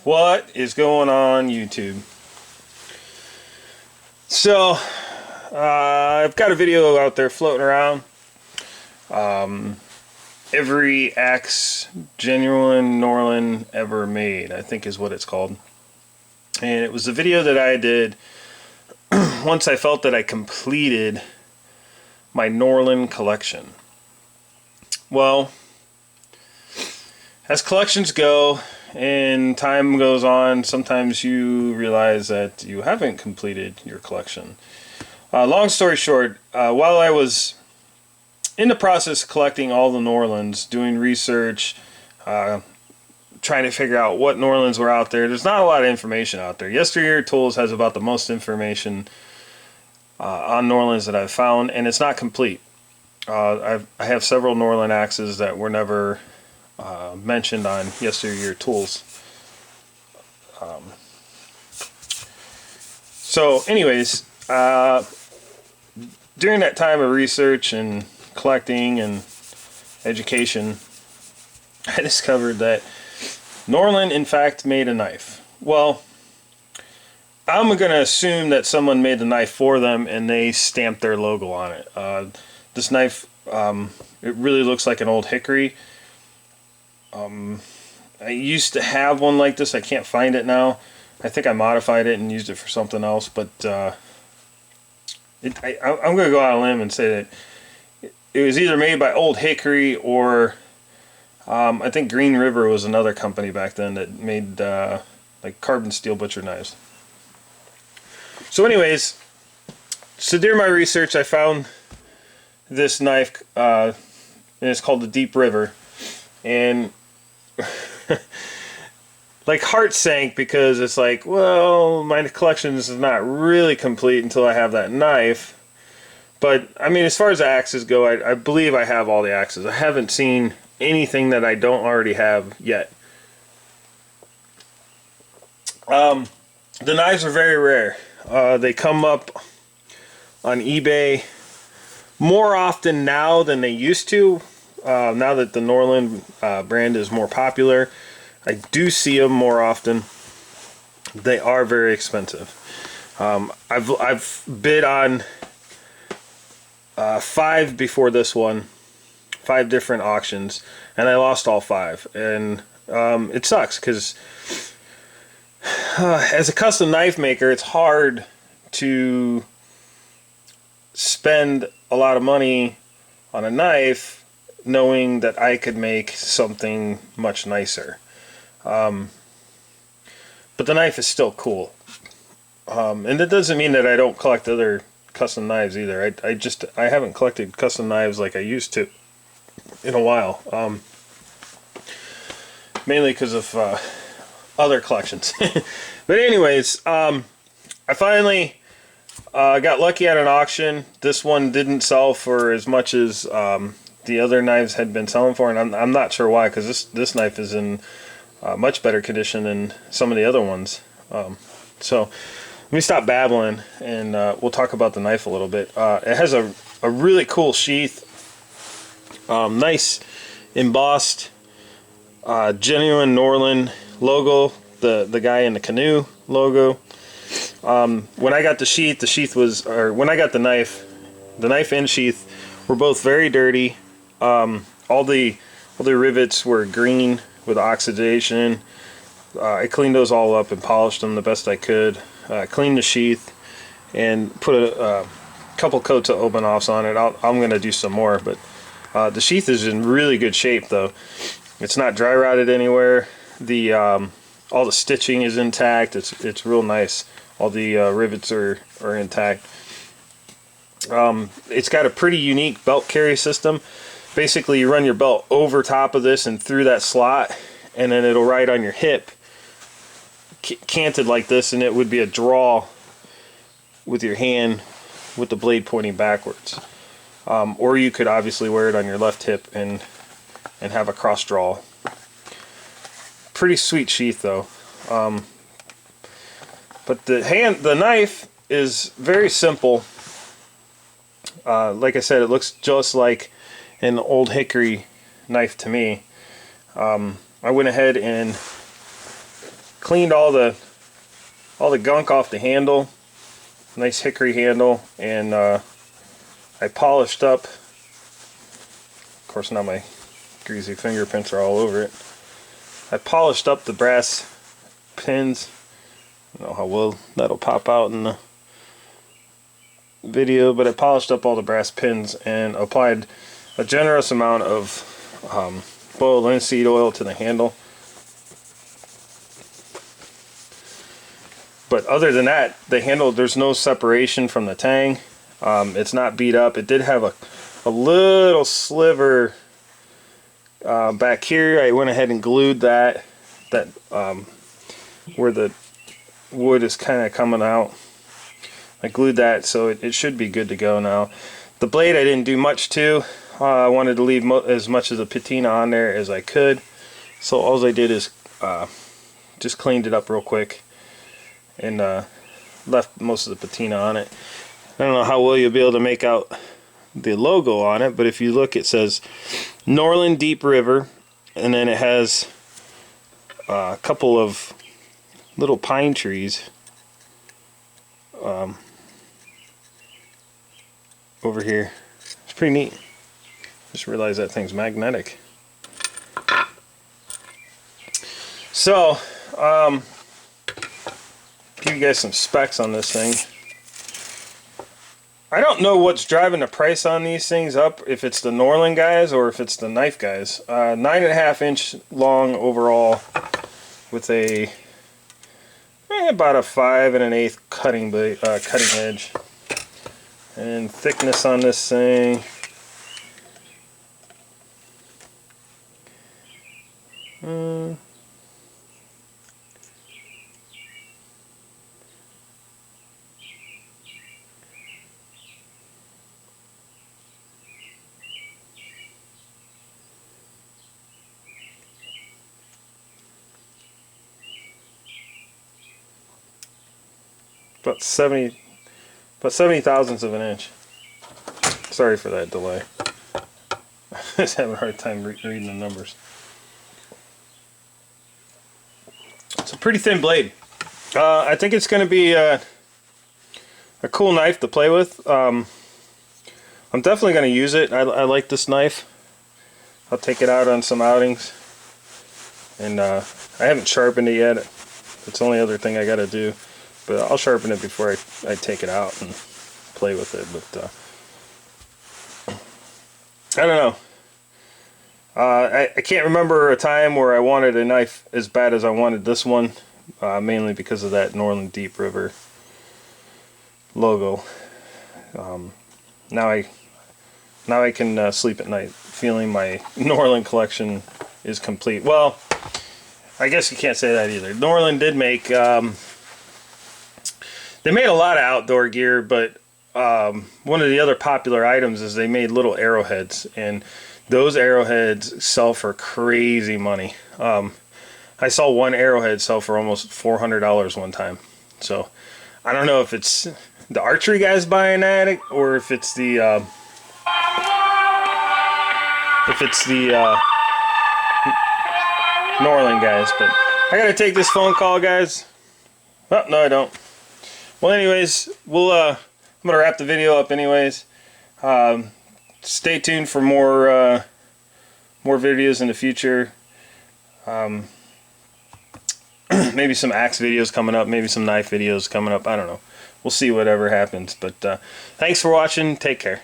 What is going on YouTube? So I've got a video out there floating around. Every axe genuine Norlund ever made, I think is what it's called. And it was a video that I did once I felt that I completed my Norlund collection. Well, as collections go and time goes on, sometimes you realize that you haven't completed your collection. Long story short, while I was in the process of collecting all the Norlunds, doing research, trying to figure out what Norlunds were out there, there's not a lot of information out there. Yesteryear Tools has about the most information on Norlunds that I've found, and it's not complete. I have several Norlund axes that were never mentioned on Yesteryear Tools. So anyways, during that time of research and collecting and education, I discovered that Norlund in fact made a knife. Well, I'm going to assume that someone made the knife for them and they stamped their logo on it. This knife, it really looks like an old hickory. I used to have one like this. I can't find it now. I think I modified it and used it for something else, but I'm going to go out on a limb and say that it was either made by Old Hickory or I think Green River was another company back then that made like carbon steel butcher knives. So anyways, so during my research I found this knife and it's called the Deep River, and like heart sank because it's like, well, my collection is not really complete until I have that knife. But I mean, as far as the axes go, I believe I have all the axes. I haven't seen anything that I don't already have yet. The knives are very rare. They come up on eBay more often now than they used to. Now that the Norlund brand is more popular, I do see them more often. They are very expensive. I've bid on 5 before this one, 5 different auctions, and I lost all 5. And it sucks because as a custom knife maker, it's hard to spend a lot of money on a knife knowing that I could make something much nicer. But the knife is still cool. And that doesn't mean that I don't collect other custom knives either. I haven't collected custom knives like I used to in a while. Mainly because of other collections. But anyways, I finally got lucky at an auction. This one didn't sell for as much as the other knives had been selling for, and I'm not sure why, because this knife is in much better condition than some of the other ones. So let me stop babbling and we'll talk about the knife a little bit. It has a really cool sheath, nice embossed genuine Norlund logo, the guy in the canoe logo. When I got the sheath was, or when I got the knife and sheath were both very dirty. All the rivets were green with oxidation. I cleaned those all up and polished them the best I could. Cleaned the sheath and put a couple coats of Open-Offs on it. I'm going to do some more, but the sheath is in really good shape though. It's not dry rotted anywhere. All the stitching is intact. It's real nice. All the rivets are intact. It's got a pretty unique belt carry system. Basically, you run your belt over top of this and through that slot, and then it'll ride on your hip, canted like this, and it would be a draw with your hand with the blade pointing backwards. Or you could obviously wear it on your left hip and have a cross draw. Pretty sweet sheath though. But the knife is very simple. Like I said, it looks just like an Old Hickory knife to me. I went ahead and cleaned all the gunk off the handle. Nice hickory handle, and I polished up. Of course, now my greasy fingerprints are all over it. I polished up the brass pins. I don't know how well that'll pop out in the video, but I polished up all the brass pins and applied a generous amount of boiled linseed oil to the handle. But other than that, the handle, there's no separation from the tang. It's not beat up. It did have a little sliver back here. I went ahead and glued that where the wood is kind of coming out. I glued that, so it should be good to go now. The blade I didn't do much to. I wanted to leave as much of the patina on there as I could. So all I did is just cleaned it up real quick and left most of the patina on it. I don't know how well you'll be able to make out the logo on it, but if you look, it says Norlund Deep River, and then it has a couple of little pine trees over here. It's pretty neat. Just realized that thing's magnetic. So, give you guys some specs on this thing. I don't know what's driving the price on these things up, if it's the Norlund guys or if it's the knife guys. 9.5 inch long overall with a about a 5 1/8 cutting edge, and thickness on this thing. About 70 thousandths of an inch. Sorry for that delay. I was having a hard time reading the numbers. It's a pretty thin blade. I think it's going to be a cool knife to play with. I'm definitely going to use it. I like this knife. I'll take it out on some outings. And I haven't sharpened it yet. It's the only other thing I got to do. But I'll sharpen it before I take it out and play with it. But I don't know. I can't remember a time where I wanted a knife as bad as I wanted this one. Mainly because of that Norlund Deep River logo. Now I can sleep at night feeling my Norlund collection is complete. Well, I guess you can't say that either. Norlund did make... They made a lot of outdoor gear, but one of the other popular items is they made little arrowheads, and those arrowheads sell for crazy money. I saw one arrowhead sell for almost $400 one time. So I don't know if it's the archery guys buying that, or if it's the Norlund guys. But I gotta take this phone call, guys. Oh, no, I don't. Well, anyways, I'm gonna wrap the video up anyways. Stay tuned for more videos in the future. Maybe some axe videos coming up, maybe some knife videos coming up. I don't know. We'll see whatever happens. But thanks for watching. Take care.